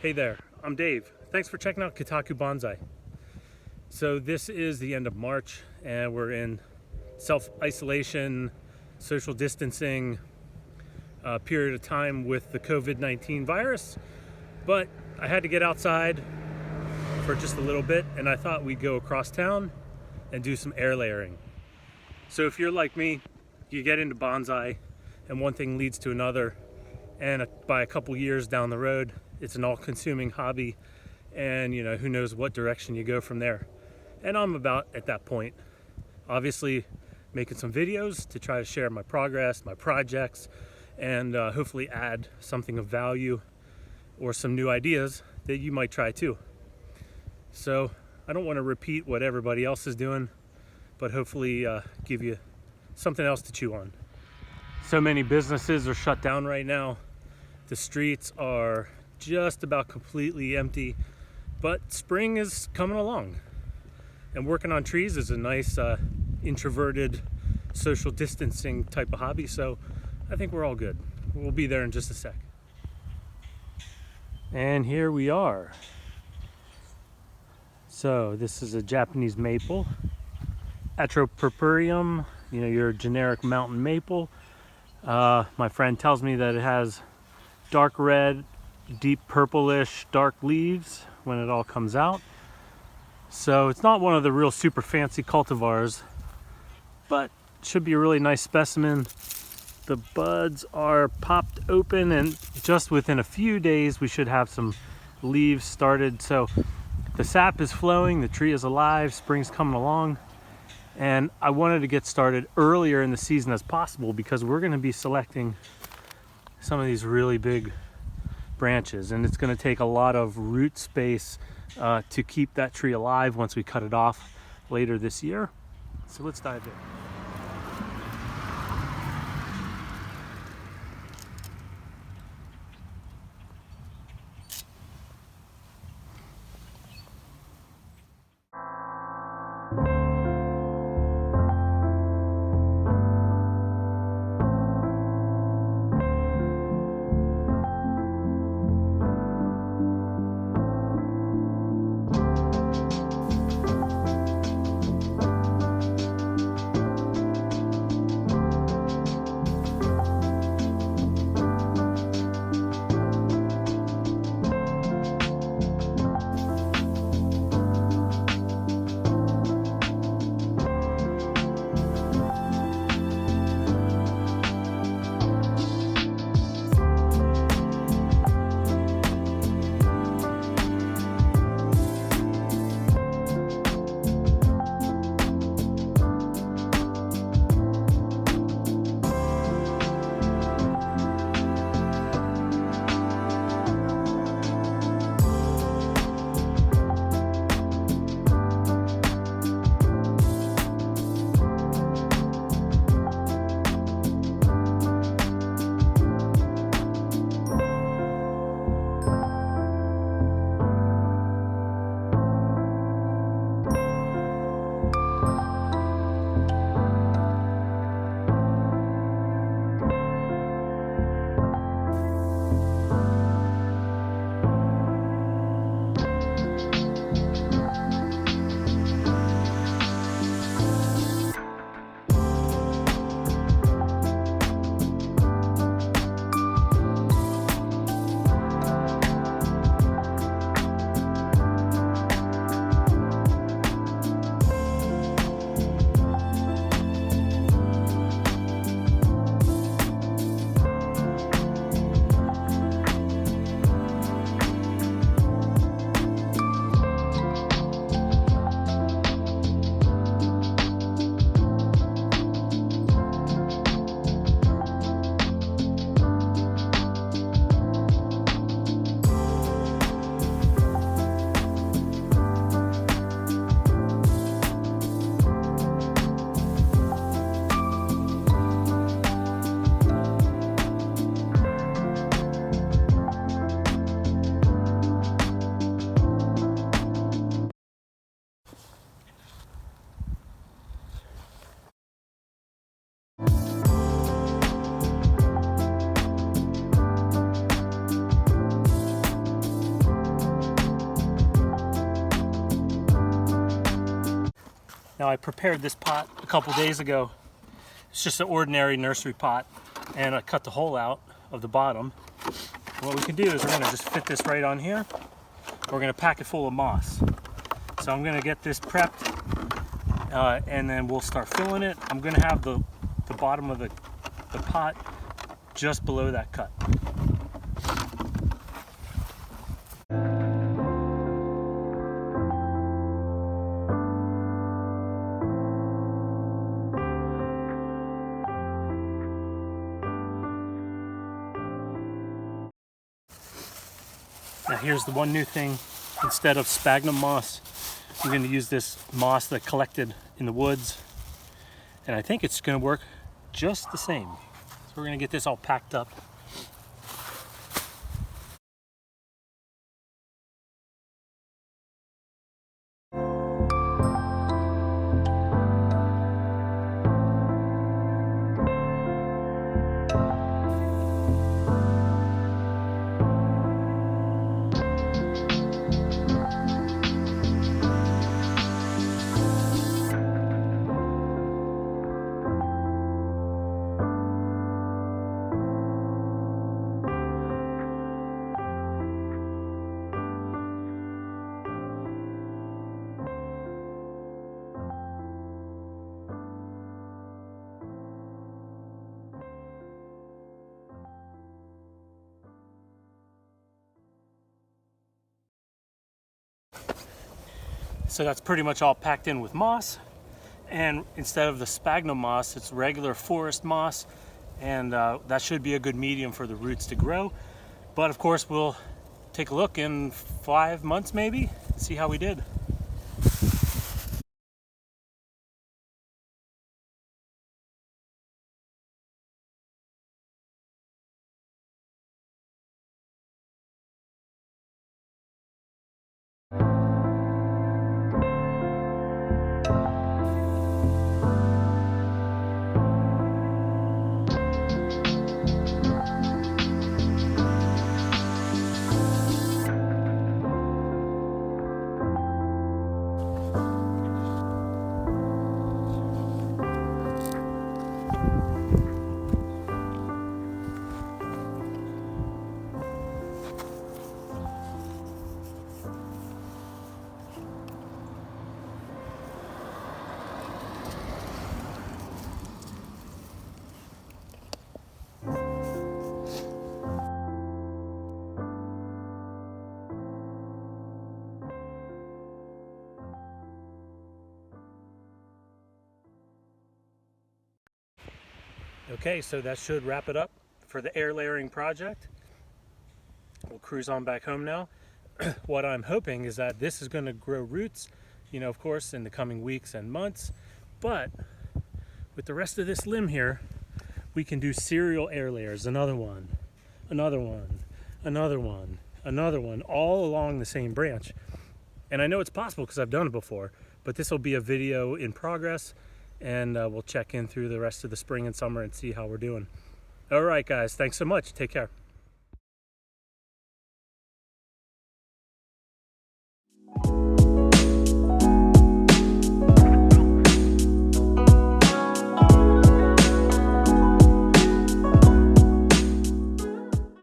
Hey there, I'm Dave. Thanks for checking out Kotaku Bonsai. So this is the end of March and we're in self-isolation, social distancing period of time with the COVID-19 virus. But I had to get outside for just a little bit and I thought we'd go across town and do some air layering. So if you're like me, you get into bonsai and one thing leads to another, and by a couple years down the road, it's an all-consuming hobby, and who knows what direction you go from there. And I'm about at that point, obviously making some videos to try to share my progress, my projects, and hopefully add something of value or some new ideas that you might try too. So I don't want to repeat what everybody else is doing, but hopefully give you something else to chew on. So many businesses are shut down right now. The streets are just about completely empty, but spring is coming along. And working on trees is a nice introverted social distancing type of hobby, so I think we're all good. We'll be there in just a sec. And here we are. So this is a Japanese maple, Atropurpureum, your generic mountain maple. My friend tells me that it has dark red, deep purplish, dark leaves when it all comes out. So it's not one of the real super fancy cultivars, but should be a really nice specimen. The buds are popped open and just within a few days we should have some leaves started. So the sap is flowing, the tree is alive, spring's coming along. And I wanted to get started earlier in the season as possible because we're going to be selecting some of these really big branches, and it's going to take a lot of root space to keep that tree alive once we cut it off later this year. So let's dive in. Now I prepared this pot a couple days ago. It's just an ordinary nursery pot, and I cut the hole out of the bottom. And what we can do is we're gonna just fit this right on here. We're gonna pack it full of moss. So I'm gonna get this prepped, and then we'll start filling it. I'm gonna have the bottom of the pot just below that cut. Now here's the one new thing. Instead of sphagnum moss, I'm going to use this moss that collected in the woods, and I think it's going to work just the same. So we're going to get this all packed up. So that's pretty much all packed in with moss, and instead of the sphagnum moss, it's regular forest moss, and that should be a good medium for the roots to grow. But of course we'll take a look in 5 months maybe, see how we did. Okay, so that should wrap it up for the air layering project. We'll cruise on back home now. What I'm hoping is that this is going to grow roots, you know, of course, in the coming weeks and months. But with the rest of this limb here, we can do serial air layers. Another one, another one, another one, another one, all along the same branch. And I know it's possible because I've done it before, but this will be a video in progress, and we'll check in through the rest of the spring and summer and see how we're doing. All right, guys, thanks so much. Take care.